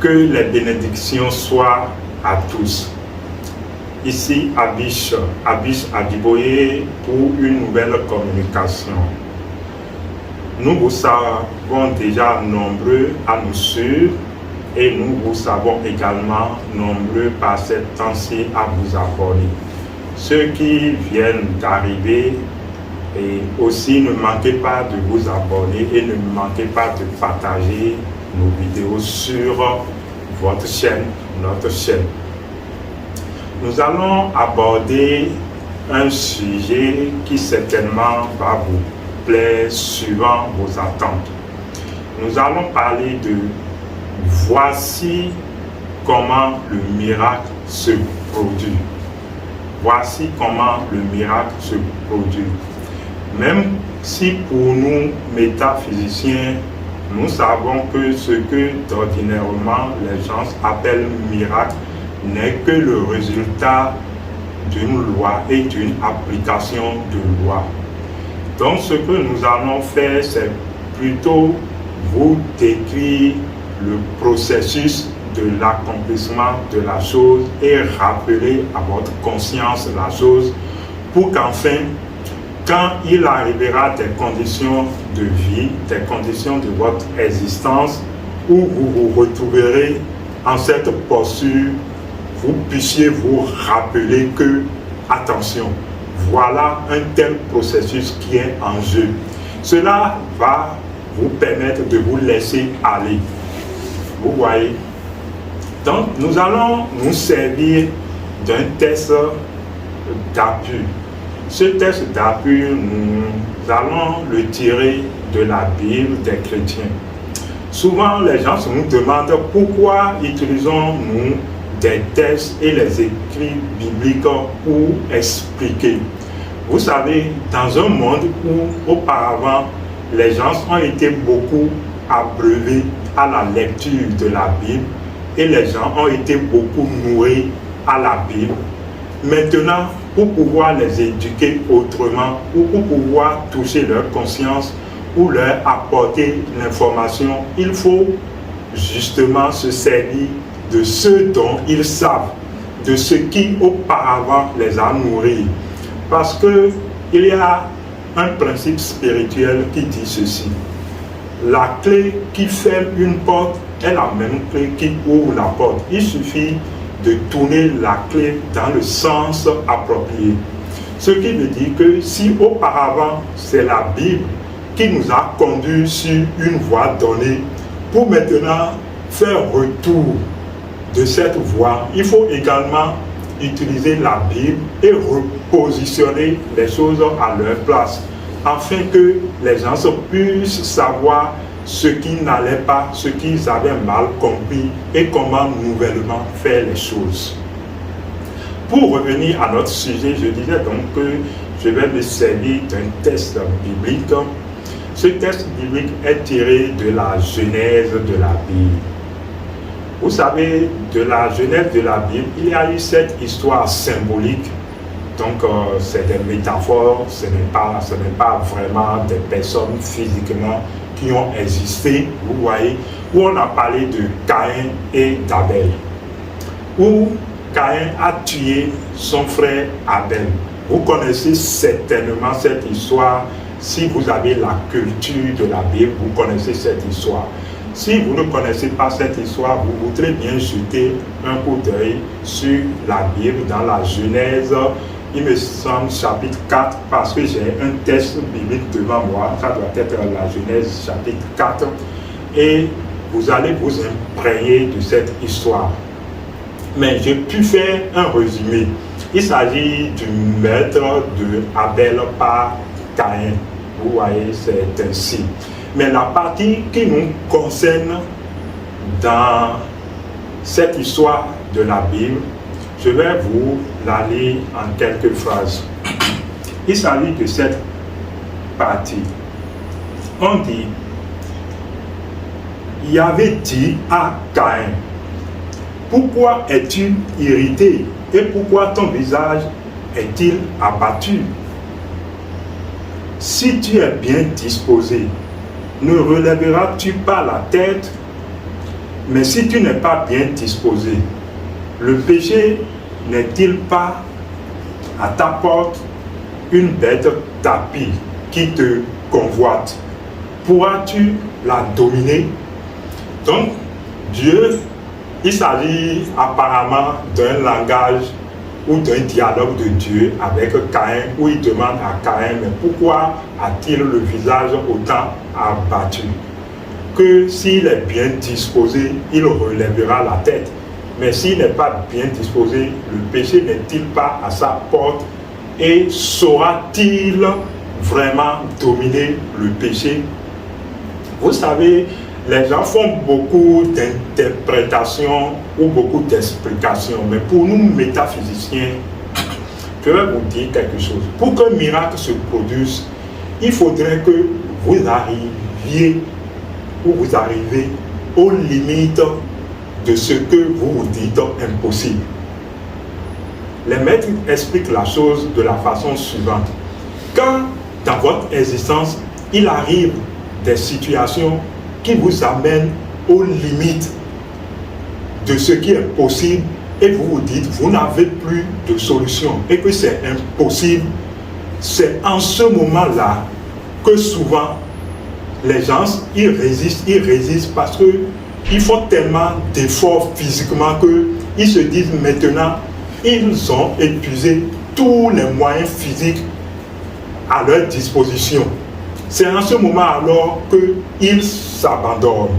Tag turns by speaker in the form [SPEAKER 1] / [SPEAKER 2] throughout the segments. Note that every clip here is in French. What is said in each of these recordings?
[SPEAKER 1] Que les bénédictions soient à tous. Ici, Abish Adiboye pour une nouvelle communication. Nous vous savons déjà nombreux à nous suivre et nous vous savons également nombreux par cette temps-ci à vous abonner. Ceux qui viennent d'arriver, et aussi ne manquez pas de vous abonner et ne manquez pas de partager nos vidéos sur votre chaîne, notre chaîne. Nous allons aborder un sujet qui certainement va vous plaire suivant vos attentes. Nous allons parler de voici comment le miracle se produit. Voici comment le miracle se produit. Même si pour nous, métaphysiciens, nous savons que ce que d'ordinairement les gens appellent miracle n'est que le résultat d'une loi et d'une application de loi. Donc ce que nous allons faire, c'est plutôt vous décrire le processus de l'accomplissement de la chose et rappeler à votre conscience la chose pour qu'enfin, quand il arrivera des conditions de vie, des conditions de votre existence où vous vous retrouverez en cette posture, vous puissiez vous rappeler que, attention, voilà un tel processus qui est en jeu. Cela va vous permettre de vous laisser aller. Vous voyez? Donc, nous allons nous servir d'un test d'appui. Ce test d'appui, nous allons le tirer de la Bible des chrétiens. Souvent, les gens se nous demandent pourquoi utilisons-nous des textes et les écrits bibliques pour expliquer. Vous savez, dans un monde où auparavant, les gens ont été beaucoup abreuvés à la lecture de la Bible et les gens ont été beaucoup nourris à la Bible. Maintenant, pour pouvoir les éduquer autrement ou pour pouvoir toucher leur conscience ou leur apporter l'information, il faut justement se servir de ce dont ils savent, de ce qui auparavant les a nourris. Parce qu'il y a un principe spirituel qui dit ceci: la clé qui ferme une porte est la même clé qui ouvre la porte. Il suffit de tourner la clé dans le sens approprié. Ce qui veut dire que si auparavant c'est la Bible qui nous a conduits sur une voie donnée, pour maintenant faire retour de cette voie, il faut également utiliser la Bible et repositionner les choses à leur place, afin que les gens puissent savoir ce qui n'allait pas, ce qu'ils avaient mal compris et comment nouvellement faire les choses. Pour revenir à notre sujet, je disais donc que je vais me servir d'un texte biblique. Ce texte biblique est tiré de la Genèse de la Bible. Vous savez, de la Genèse de la Bible, il y a eu cette histoire symbolique. Donc, c'est des métaphores, ce n'est pas vraiment des personnes physiquement qui ont existé, vous voyez, où on a parlé de Caïn et d'Abel, où Caïn a tué son frère Abel. Vous connaissez certainement cette histoire. Si vous avez la culture de la Bible, vous connaissez cette histoire. Si vous ne connaissez pas cette histoire, vous voudrez bien jeter un coup d'œil sur la Bible dans la Genèse, il me semble chapitre 4, parce que j'ai un texte biblique devant moi, ça doit être la Genèse chapitre 4, et vous allez vous imprégner de cette histoire. Mais j'ai pu faire un résumé. Il s'agit du meurtre de Abel par Caïn. Vous voyez, c'est ainsi. Mais la partie qui nous concerne dans cette histoire de la Bible, je vais vous la lire en quelques phrases. Il s'agit de cette partie. On dit: Yahvé dit à Caïn, pourquoi es-tu irrité et pourquoi ton visage est-il abattu? Si tu es bien disposé, ne relèveras-tu pas la tête? Mais si tu n'es pas bien disposé, le péché n'est-il pas à ta porte une bête tapie qui te convoite? Pourras-tu la dominer? Donc, Dieu, il s'agit apparemment d'un langage ou d'un dialogue de Dieu avec Caïn, où il demande à Caïn, mais pourquoi a-t-il le visage autant abattu? Que s'il est bien disposé, il relèvera la tête. Mais s'il n'est pas bien disposé, le péché n'est-il pas à sa porte et saura-t-il vraiment dominer le péché? Vous savez, les gens font beaucoup d'interprétations ou beaucoup d'explications, mais pour nous métaphysiciens, je vais vous dire quelque chose. Pour qu'un miracle se produise, il faudrait que vous arriviez ou vous arrivez aux limites de ce que vous vous dites impossible. Les maîtres expliquent la chose de la façon suivante. Quand dans votre existence, il arrive des situations qui vous amènent aux limites de ce qui est possible et vous vous dites, vous n'avez plus de solution et que c'est impossible, c'est en ce moment-là que souvent les gens, ils résistent parce qu'ils font tellement d'efforts physiquement qu'ils se disent maintenant, ils ont épuisé tous les moyens physiques à leur disposition. C'est en ce moment alors qu'ils s'abandonnent.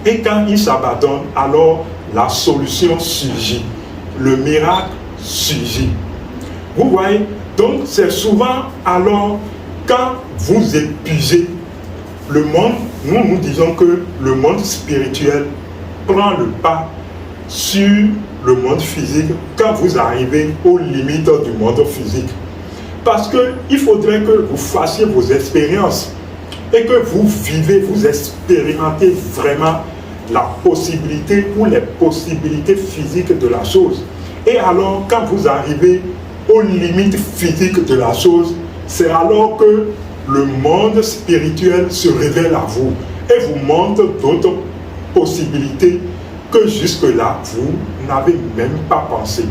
[SPEAKER 1] Et quand ils s'abandonnent, alors la solution surgit. Le miracle surgit. Vous voyez? Donc c'est souvent alors quand vous épuisez le monde, nous disons que le monde spirituel prend le pas sur le monde physique quand vous arrivez aux limites du monde physique. Parce qu'il faudrait que vous fassiez vos expériences et que vous vivez, vous expérimentez vraiment la possibilité ou les possibilités physiques de la chose. Et alors, quand vous arrivez aux limites physiques de la chose, c'est alors que le monde spirituel se révèle à vous et vous montre d'autres possibilités que jusque-là, vous n'avez même pas pensé.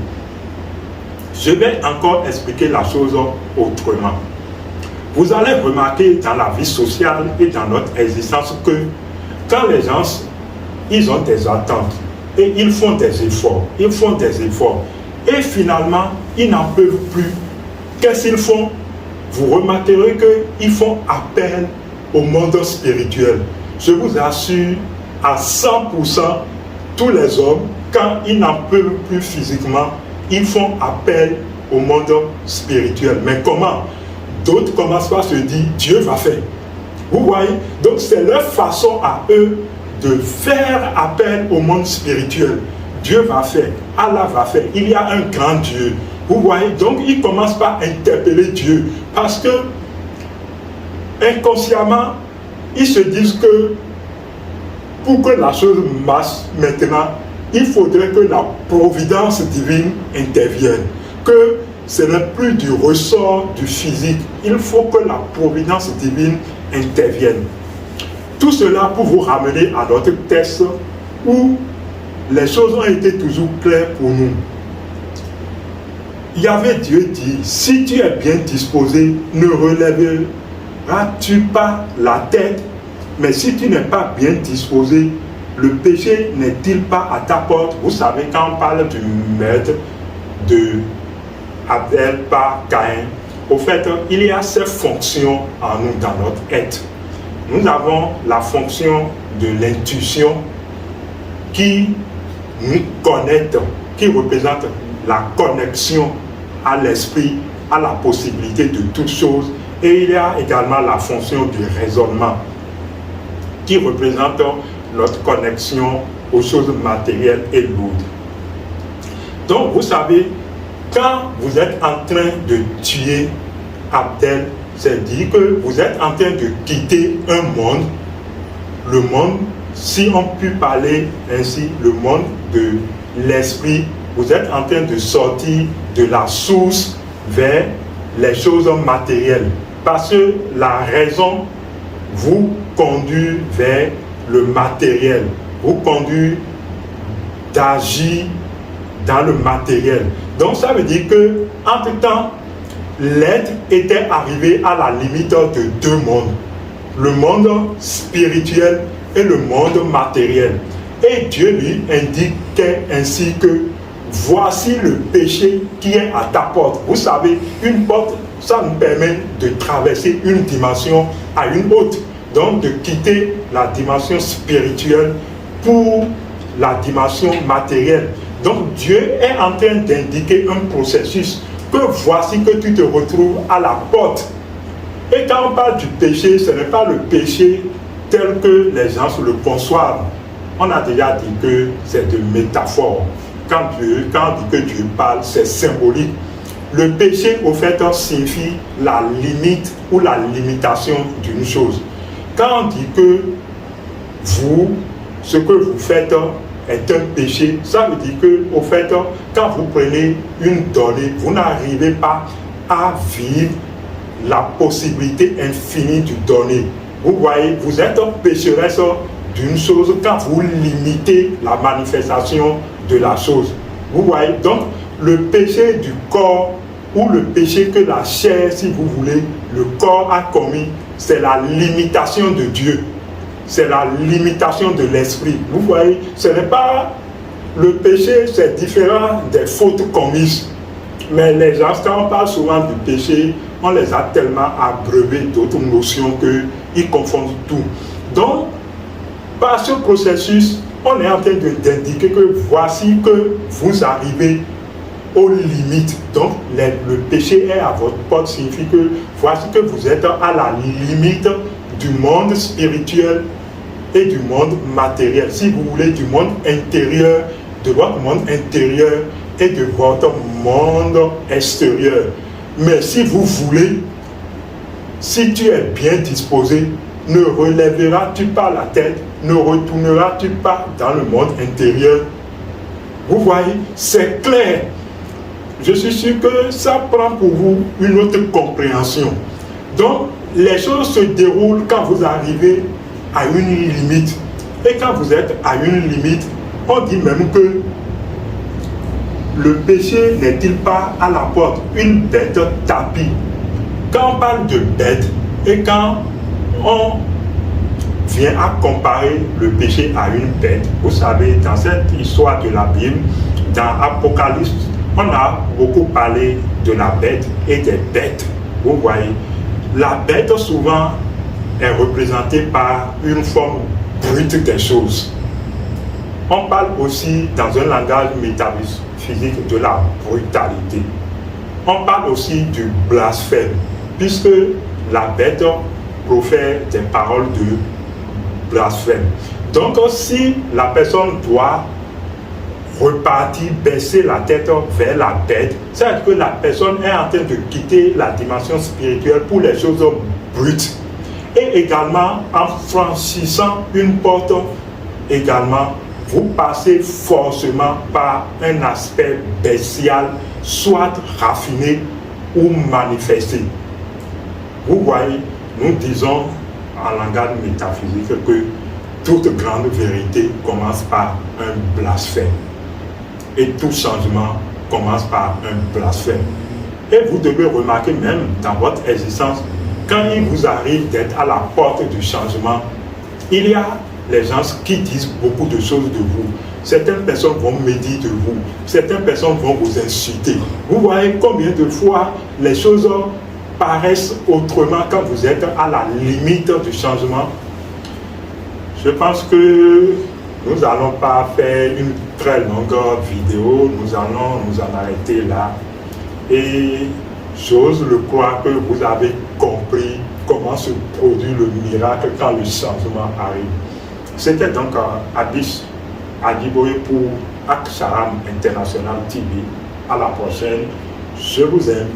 [SPEAKER 1] Je vais encore expliquer la chose autrement. Vous allez remarquer dans la vie sociale et dans notre existence que quand les gens, ils ont des attentes et ils font des efforts, et finalement, ils n'en peuvent plus. Qu'est-ce qu'ils font? Vous remarquerez qu'ils font appel au monde spirituel. Je vous assure, à 100%, tous les hommes, quand ils n'en peuvent plus physiquement, ils font appel au monde spirituel. Mais comment? D'autres commencent par se dire, Dieu va faire. Vous voyez? Donc c'est leur façon à eux de faire appel au monde spirituel. Dieu va faire, Allah va faire, il y a un grand Dieu. Vous voyez? Donc ils commencent par interpeller Dieu. Parce que, inconsciemment, ils se disent que pour que la chose marche maintenant, il faudrait que la providence divine intervienne. Que ce n'est plus du ressort du physique. Il faut que la providence divine intervienne. Tout cela pour vous ramener à notre texte où les choses ont été toujours claires pour nous. Il y avait Dieu dit, si tu es bien disposé, ne relèveras-tu pas la tête? Mais si tu n'es pas bien disposé, le péché n'est-il pas à ta porte? Vous savez, quand on parle du maître de Abel par Caïn, au fait, il y a ces fonctions en nous, dans notre être. Nous avons la fonction de l'intuition qui nous connecte, qui représente la connexion à l'esprit, à la possibilité de toutes choses. Et il y a également la fonction du raisonnement qui représente notre connexion aux choses matérielles et lourdes. Donc, vous savez, quand vous êtes en train de tuer Abdel, c'est dire que vous êtes en train de quitter un monde, le monde, si on peut parler ainsi, le monde de l'esprit, vous êtes en train de sortir de la source vers les choses matérielles. Parce que la raison vous conduit vers le matériel, vous conduit d'agir dans le matériel. Donc ça veut dire que entre-temps, l'être était arrivé à la limite de deux mondes, le monde spirituel et le monde matériel. Et Dieu lui indiquait ainsi que voici le péché qui est à ta porte. Vous savez, une porte, ça nous permet de traverser une dimension à une autre. Donc de quitter la dimension spirituelle pour la dimension matérielle. Donc Dieu est en train d'indiquer un processus que voici que tu te retrouves à la porte. Et quand on parle du péché, ce n'est pas le péché tel que les gens se le conçoivent. On a déjà dit que c'est de métaphore. Quand on dit que Dieu parle, c'est symbolique. Le péché, au fait, signifie la limite ou la limitation d'une chose. Quand on dit que ce que vous faites est un péché, ça veut dire que, au fait, quand vous prenez une donnée, vous n'arrivez pas à vivre la possibilité infinie du donné. Vous voyez, vous êtes pécheresse d'une chose quand vous limitez la manifestation de la chose. Vous voyez, donc le péché du corps ou le péché que la chair, si vous voulez, le corps a commis, c'est la limitation de Dieu. C'est la limitation de l'esprit. Vous voyez, ce n'est pas le péché, c'est différent des fautes commises. Mais les gens, quand on parle souvent du péché, on les a tellement abreuvés d'autres notions qu'ils confondent tout. Donc, par ce processus, on est en train d'indiquer que voici que vous arrivez aux limites. Donc, le péché est à votre porte, signifie que voici que vous êtes à la limite du monde spirituel et du monde matériel. Si vous voulez, du monde intérieur, de votre monde intérieur et de votre monde extérieur. Mais si vous voulez, si tu es bien disposé, ne relèveras-tu pas la tête, ne retourneras-tu pas dans le monde intérieur? Vous voyez, c'est clair. Je suis sûr que ça prend pour vous une autre compréhension. Donc, les choses se déroulent quand vous arrivez à une limite. Et quand vous êtes à une limite, on dit même que le péché n'est-il pas à la porte, une bête tapie. Quand on parle de bête et quand on vient à comparer le péché à une bête, vous savez, dans cette histoire de la Bible, dans Apocalypse, on a beaucoup parlé de la bête et des bêtes. Vous voyez, la bête souvent est représentée par une forme brute des choses. On parle aussi dans un langage métaphysique de la brutalité. On parle aussi du blasphème, puisque la bête profère des paroles de blasphème. Donc si la personne doit repartir, baisser la tête vers la bête, c'est-à-dire que la personne est en train de quitter la dimension spirituelle pour les choses brutes. Et également, en franchissant une porte, également, vous passez forcément par un aspect bestial, soit raffiné ou manifesté. Vous voyez, nous disons en langage métaphysique que toute grande vérité commence par un blasphème. Et tout changement commence par un blasphème. Et vous devez remarquer même dans votre existence, quand il vous arrive d'être à la porte du changement, il y a les gens qui disent beaucoup de choses de vous. Certaines personnes vont médire de vous. Certaines personnes vont vous insulter. Vous voyez combien de fois les choses paraissent autrement quand vous êtes à la limite du changement. Je pense que nous n'allons pas faire une très longue vidéo. Nous allons nous en arrêter là. Et j'ose le croire que vous avez compris comment se produit le miracle quand le changement arrive. C'était donc Abish Adiboye pour Aksharam International TV. À la prochaine. Je vous aime.